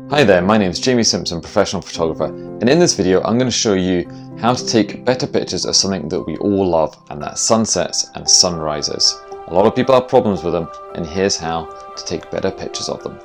Hi there, my name is Jamie Simpson, professional photographer, and in this video I'm going to show you how to take better pictures of something that we all love, and that's sunsets and sunrises. A lot of people have problems with them, and here's how to take better pictures of them.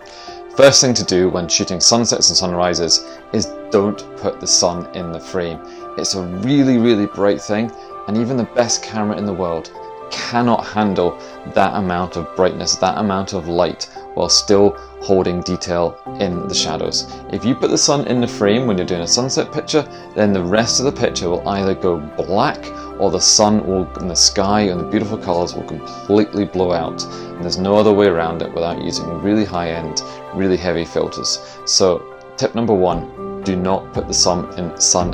First thing to do when shooting sunsets and sunrises is don't put the sun in the frame. It's a really bright thing, and even the best camera in the world cannot handle that amount of brightness, that amount of light, while still holding detail in the shadows. If you put the sun in the frame when you're doing a sunset picture, then the rest of the picture will either go black, or the sun will, and the sky and the beautiful colors will completely blow out. And there's no other way around it without using really high-end, really heavy filters. So tip number one, do not put the sun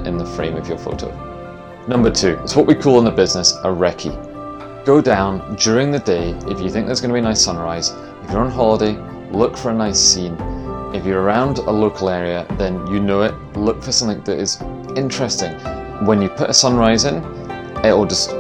in the frame of your photo. Number two, it's what we call in the business a recce. Go down during the day if you think there's going to be a nice sunrise. If you're on holiday, look for a nice scene. If you're around a local area, then you know it. Look for something that is interesting. When you put a sunrise in, it will just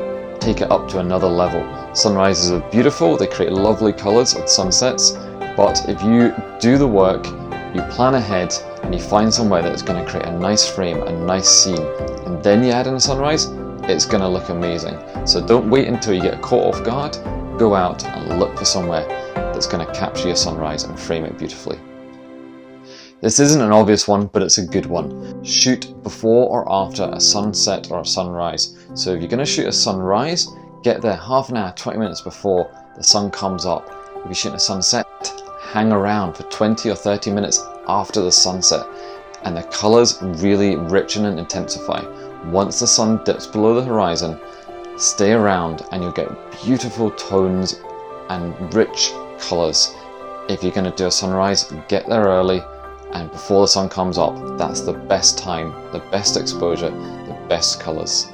take it up to another level. Sunrises are beautiful, they create lovely colors at sunsets, but if you do the work, you plan ahead, and you find somewhere that's going to create a nice frame, a nice scene, and then you add in a sunrise, it's going to look amazing. So don't wait until you get caught off guard. Go out and look for somewhere that's going to capture your sunrise and frame it beautifully. This isn't an obvious one, but it's a good one. Shoot before or after a sunset or a sunrise. So if you're going to shoot a sunrise, get there half an hour, 20 minutes before the sun comes up. If you're shooting a sunset, hang around for 20 or 30 minutes after the sunset, and the colors really richen and intensify. Once the sun dips below the horizon, stay around and you'll get beautiful tones and rich colors. If you're going to do a sunrise, get there early and before the sun comes up. That's the best time, the best exposure, the best colors.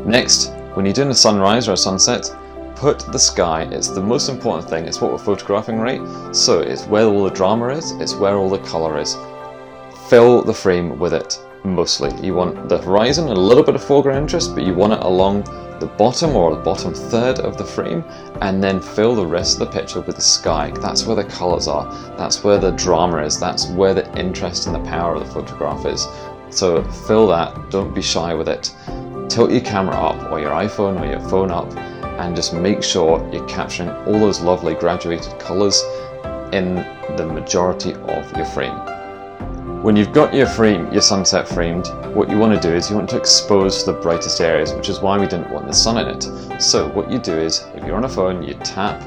Next, when you're doing a sunrise or a sunset, put the sky. It's the most important thing. It's what we're photographing, right? So it's where all the drama is, it's where all the color is. Fill the frame with it. Mostly. You want the horizon and a little bit of foreground interest, but you want it along the bottom or the bottom third of the frame, and then fill the rest of the picture with the sky. That's where the colors are, that's where the drama is, that's where the interest and the power of the photograph is. So fill that, don't be shy with it. Tilt your camera up, or your iPhone or your phone up, and just make sure you're capturing all those lovely graduated colors in the majority of your frame. When you've got your frame, your sunset framed, what you want to do is you want to expose the brightest areas, which is why we didn't want the sun in it. So what you do is, if you're on a phone, you tap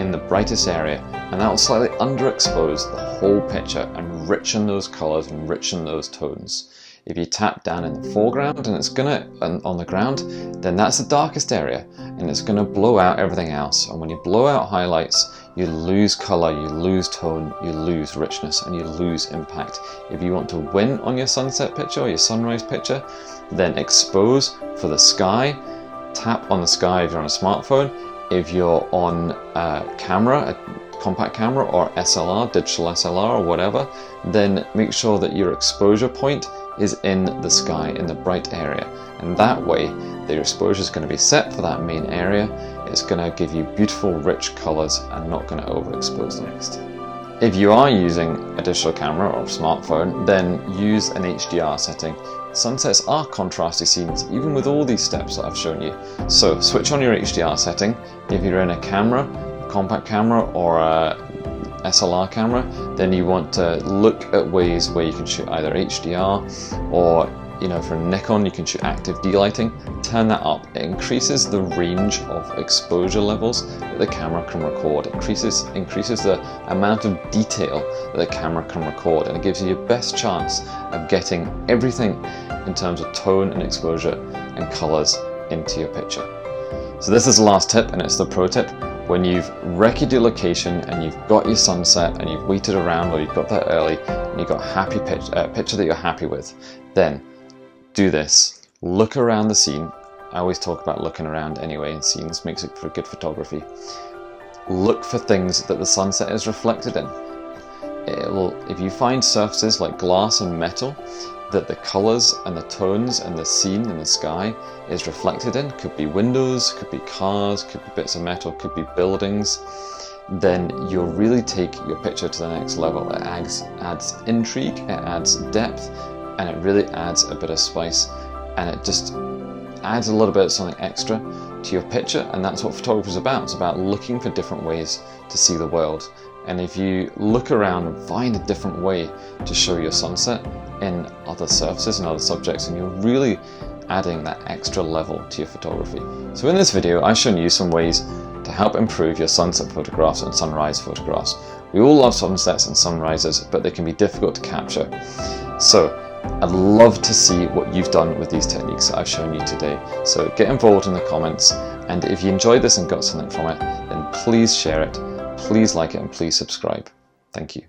in the brightest area, and that will slightly underexpose the whole picture and richen those colors and richen those tones. If you tap down in the foreground and it's on the ground, then that's the darkest area, and it's gonna blow out everything else. And when you blow out highlights, you lose color, you lose tone, you lose richness, and you lose impact. If you want to win on your sunset picture or your sunrise picture, then expose for the sky, tap on the sky if you're on a smartphone. If you're on a camera, a compact camera or SLR, digital SLR or whatever, then make sure that your exposure point is in the sky, in the bright area. And that way, the exposure is going to be set for that main area. It's going to give you beautiful, rich colors and not going to overexpose the next. If you are using a digital camera or a smartphone, then use an HDR setting. Sunsets are contrasty scenes, even with all these steps that I've shown you. So switch on your HDR setting. If you're in a camera, a compact camera or a SLR camera, then you want to look at ways where you can shoot either HDR or, for a Nikon, you can shoot active delighting. Turn that up. It increases the range of exposure levels that the camera can record. It increases the amount of detail that the camera can record, and it gives you your best chance of getting everything in terms of tone and exposure and colors into your picture. So this is the last tip, and it's the pro tip. When you've recce'd your location and you've got your sunset and you've waited around, or you've got there early and you've got a picture that you're happy with, then do this. Look around the scene. I always talk about looking around anyway in scenes, makes it for good photography. Look for things that the sunset is reflected in. If you find surfaces like glass and metal that the colors and the tones and the scene and the sky is reflected in, could be windows, could be cars, could be bits of metal, could be buildings, then you'll really take your picture to the next level. It adds intrigue, it adds depth, and it really adds a bit of spice, and it just adds a little bit of something extra to your picture. And that's what photography is about. It's about looking for different ways to see the world. And if you look around and find a different way to show your sunset in other surfaces and other subjects, and you're really adding that extra level to your photography. So in this video, I've shown you some ways to help improve your sunset photographs and sunrise photographs. We all love sunsets and sunrises, but they can be difficult to capture. So I'd love to see what you've done with these techniques that I've shown you today. So get involved in the comments, and if you enjoyed this and got something from it, then please share it, please like it, and please subscribe. Thank you.